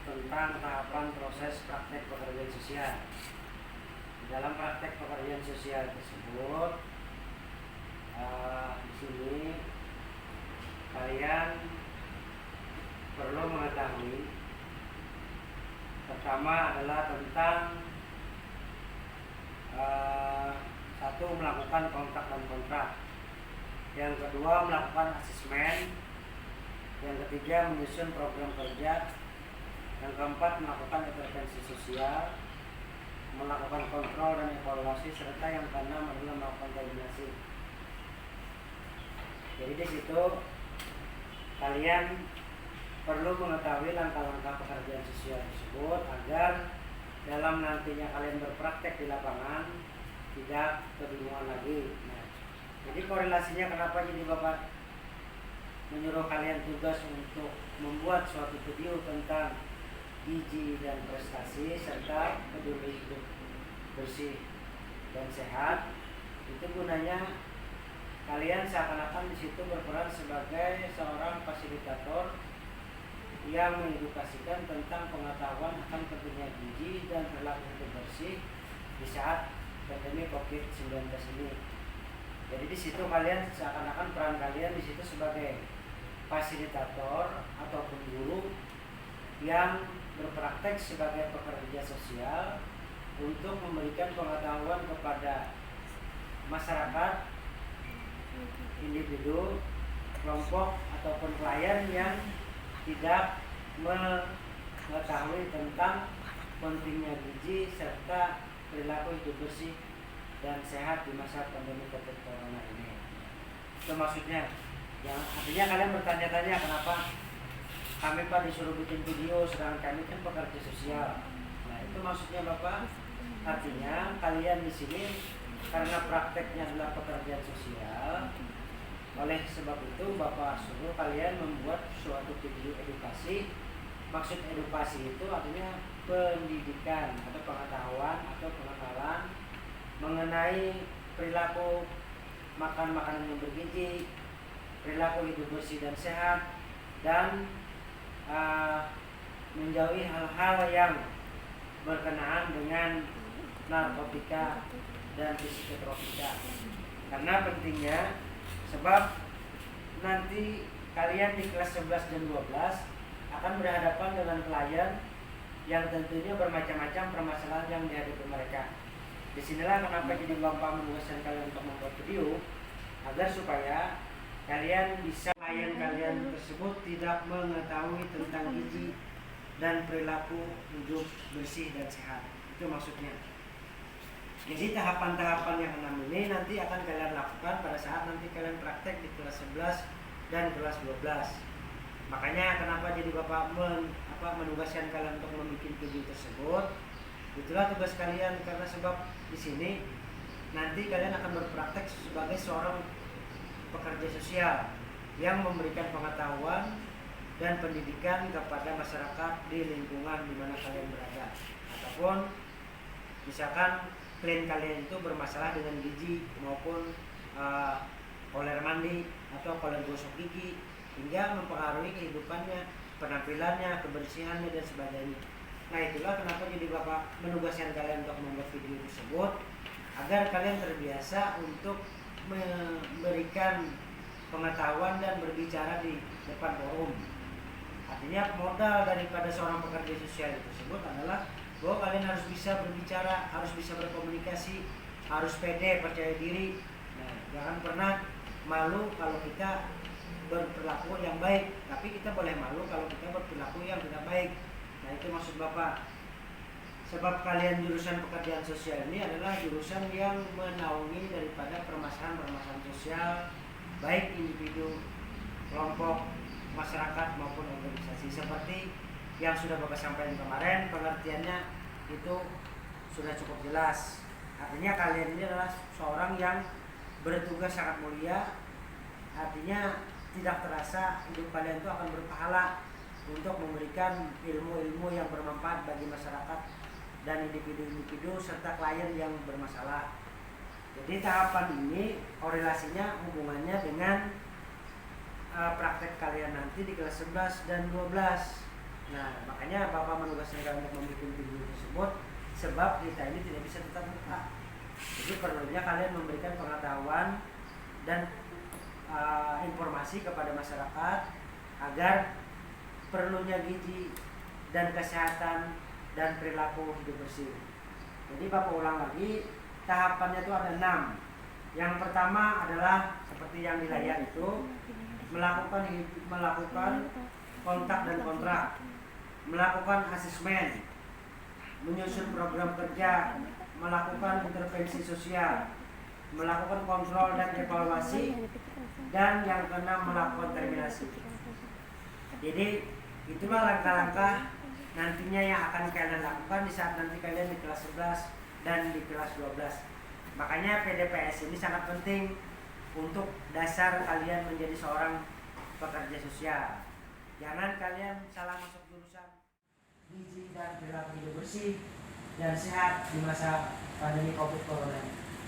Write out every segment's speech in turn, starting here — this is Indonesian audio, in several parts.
tentang tahapan proses praktek pekerjaan sosial. Dalam praktek pekerjaan sosial tersebut, di sini kalian perlu mengetahui pertama adalah tentang satu, melakukan kontrak dan kontrak. Yang kedua, melakukan asesmen. Yang ketiga, menyusun program kerja. Yang keempat, melakukan intervensi sosial, melakukan kontrol dan evaluasi, serta yang keenam adalah melakukan koordinasi. Jadi di situ kalian perlu mengetahui langkah-langkah pekerjaan sosial tersebut agar dalam nantinya kalian berpraktek di lapangan tidak kebingungan lagi. Nah, jadi korelasinya kenapa jadi Bapak menyuruh kalian tugas untuk membuat suatu video tentang gizi dan prestasi serta peduli hidup bersih dan sehat, itu gunanya kalian seakan-akan di situ berperan sebagai seorang fasilitator yang mengedukasikan tentang pengetahuan akan pentingnya gizi dan perilaku hidup bersih di saat pandemi COVID-19 ini. Jadi di situ kalian seakan-akan peran kalian di situ sebagai fasilitator ataupun guru yang berpraktek sebagai pekerja sosial untuk memberikan pengetahuan kepada masyarakat, individu, kelompok ataupun klien yang tidak mengetahui tentang pentingnya gizi serta perilaku hidup bersih dan sehat di masa pandemi COVID Corona ini. Itu maksudnya. Yang artinya kalian bertanya-tanya kenapa kami Pak disuruh bikin video sedangkan kami kan pekerja sosial. Nah, itu maksudnya Bapak. Artinya kalian di sini karena prakteknya adalah pekerjaan sosial, oleh sebab itu Bapak suruh kalian membuat suatu video edukasi. Maksud edukasi itu artinya pendidikan atau pengetahuan atau pengenalan mengenai perilaku makan makanan yang bergizi, perilaku hidup bersih dan sehat, dan menjauhi hal-hal yang berkenaan dengan narkotika dan psikotropika. Karena pentingnya, sebab nanti kalian di kelas 11 dan 12 akan berhadapan dengan klien yang tentunya bermacam-macam permasalahan yang dihadapi mereka. Disinilah kenapa jadi Bapak menugaskan kalian untuk membuat video, agar supaya kalian bisa klien kalian tersebut tidak mengetahui tentang gizi dan perilaku hidup bersih dan sehat. Itu maksudnya. Jadi tahapan-tahapan yang 6 ini nanti akan kalian lakukan pada saat nanti kalian praktek di kelas 11 dan kelas 12. Makanya kenapa jadi Bapak menugaskan kalian untuk membuat video tersebut. Itulah tugas kalian, karena sebab di sini nanti kalian akan berpraktek sebagai seorang pekerja sosial yang memberikan pengetahuan dan pendidikan kepada masyarakat di lingkungan di mana kalian berada. Ataupun misalkan klien kalian itu bermasalah dengan gizi maupun koler mandi atau koler gosok gigi hingga mempengaruhi kehidupannya, penampilannya, kebersihannya dan sebagainya. Nah, itulah kenapa jadi Bapak menugaskan kalian untuk membuat video tersebut agar kalian terbiasa untuk memberikan pengetahuan dan berbicara di depan forum. Artinya modal daripada seorang pekerja sosial tersebut adalah bahwa kalian harus bisa berbicara, harus bisa berkomunikasi, harus pede, percaya diri. Nah, jangan pernah malu kalau kita berperilaku yang baik, tapi kita boleh malu kalau kita berperilaku yang tidak baik. Nah, itu maksud Bapak. Sebab kalian jurusan pekerjaan sosial ini adalah jurusan yang menaungi daripada permasalahan-permasalahan sosial, baik individu, kelompok, masyarakat maupun organisasi. Seperti yang sudah Bapak sampaikan kemarin, pengertiannya itu sudah cukup jelas. Artinya kalian ini adalah seorang yang bertugas sangat mulia. Artinya tidak terasa hidup kalian itu akan berpahala untuk memberikan ilmu-ilmu yang bermanfaat bagi masyarakat dan individu-individu serta klien yang bermasalah. Jadi tahapan ini korelasinya hubungannya dengan praktek kalian nanti di kelas 11 dan 12. Di Nah, makanya Bapak menugaskan kalian untuk membuat video tersebut sebab kita ini tidak bisa tetap muka. Jadi perlunya kalian memberikan pengetahuan dan informasi kepada masyarakat agar perlunya gizi dan kesehatan dan perilaku hidup bersih. Jadi Bapak ulang lagi, tahapannya itu ada 6. Yang pertama adalah seperti yang di layar itu, melakukan kontak dan kontrak, melakukan asesmen, menyusun program kerja, melakukan intervensi sosial, melakukan kontrol dan evaluasi, dan yang keenam melakukan terminasi. Jadi itulah langkah-langkah nantinya yang akan kalian lakukan di saat nanti kalian di kelas 11 dan di kelas 12. Makanya PDPS ini sangat penting untuk dasar kalian menjadi seorang pekerja sosial. Jangan kalian salah masuk jurusan gizi dan perilaku hidup bersih dan sehat di masa pandemi COVID Corona.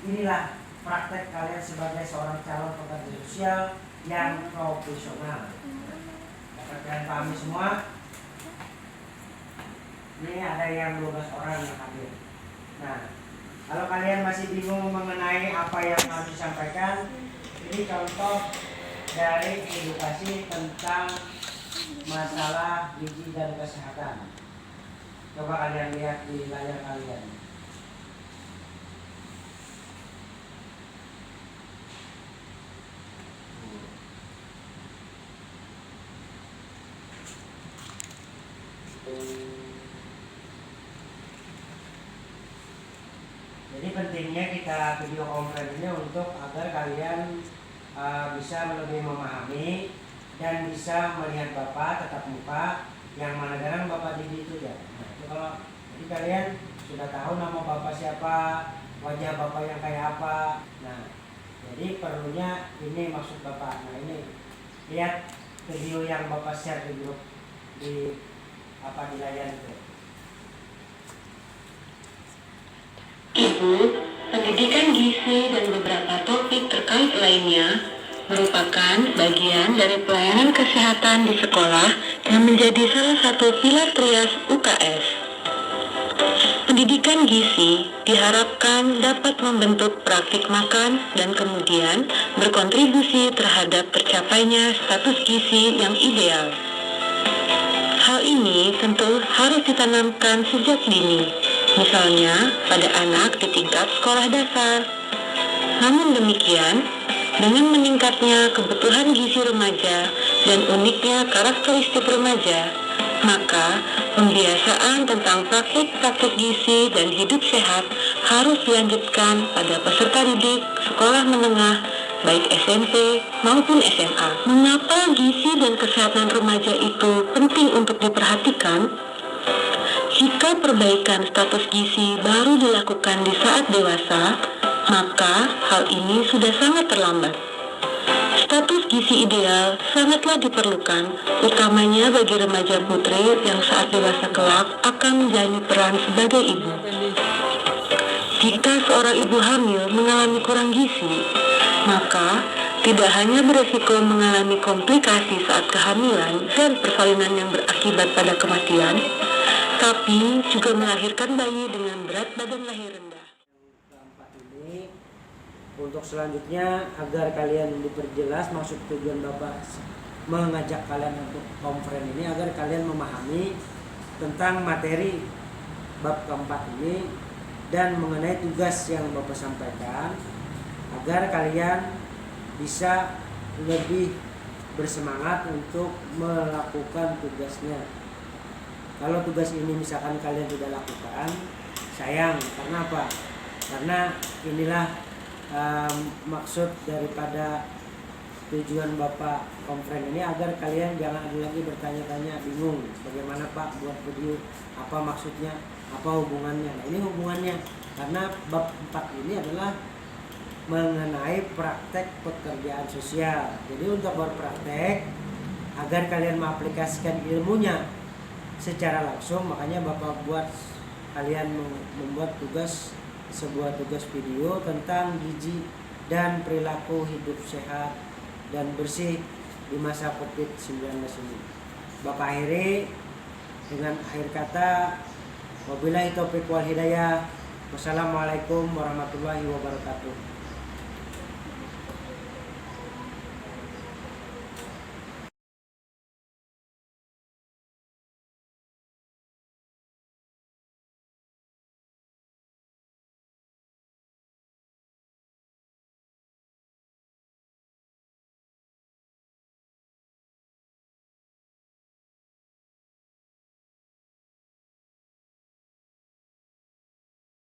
Inilah praktek kalian sebagai seorang calon pekerja sosial yang profesional. Dapat kalian pahami semua? Ini ada yang 12 orang yang hadir. Nah, kalau kalian masih bingung mengenai apa yang harus disampaikan, ini contoh dari edukasi tentang masalah gizi dan kesehatan. Coba kalian lihat di layar kalian. Jadi pentingnya kita video conference ini untuk agar kalian bisa lebih memahami dan bisa melihat Bapak tatap muka yang mana kadang Bapak Didi itu ya. Nah, itu kalau jadi kalian sudah tahu nama Bapak siapa, wajah Bapak yang kayak apa. Nah, jadi perlunya ini maksud Bapak. Nah, ini lihat video yang Bapak share di grup di layar itu. Ibu, pendidikan gizi dan beberapa topik terkait lainnya merupakan bagian dari pelayanan kesehatan di sekolah yang menjadi salah satu pilar trias UKS. Pendidikan gizi diharapkan dapat membentuk praktik makan dan kemudian berkontribusi terhadap tercapainya status gizi yang ideal. Hal ini tentu harus ditanamkan sejak dini, misalnya pada anak di tingkat sekolah dasar. Namun demikian, dengan meningkatnya kebutuhan gizi remaja dan uniknya karakteristik remaja, maka pembiasaan tentang praktik-praktik gizi dan hidup sehat harus dilanjutkan pada peserta didik sekolah menengah, baik SMP maupun SMA. Mengapa gizi dan kesehatan remaja itu penting untuk diperhatikan? Jika perbaikan status gizi baru dilakukan di saat dewasa, maka hal ini sudah sangat terlambat. Status gizi ideal sangatlah diperlukan, utamanya bagi remaja putri yang saat dewasa kelak akan menjalani peran sebagai ibu. Jika seorang ibu hamil mengalami kurang gizi, maka tidak hanya beresiko mengalami komplikasi saat kehamilan dan persalinan yang berakibat pada kematian, tapi juga melahirkan bayi dengan berat badan lahir rendah. Keempat ini untuk selanjutnya agar kalian diperjelas maksud tujuan Bapak mengajak kalian untuk konferensi ini agar kalian memahami tentang materi bab keempat ini dan mengenai tugas yang Bapak sampaikan agar kalian bisa lebih bersemangat untuk melakukan tugasnya. Kalau tugas ini misalkan kalian tidak lakukan, sayang. Karena apa? Karena inilah maksud daripada tujuan Bapak konferensi ini agar kalian jangan ada lagi bertanya-tanya bingung bagaimana Pak buat video, apa maksudnya, apa hubungannya. Nah, ini hubungannya karena bab 4 ini adalah mengenai praktek pekerjaan sosial. Jadi untuk berpraktek agar kalian mengaplikasikan ilmunya secara langsung, makanya Bapak buat kalian membuat sebuah tugas video tentang gizi dan perilaku hidup sehat dan bersih di masa COVID-19 ini. Bapak akhiri Dengan akhir kata, wabillahi taufiq wal hidayah. Wassalamualaikum warahmatullahi wabarakatuh.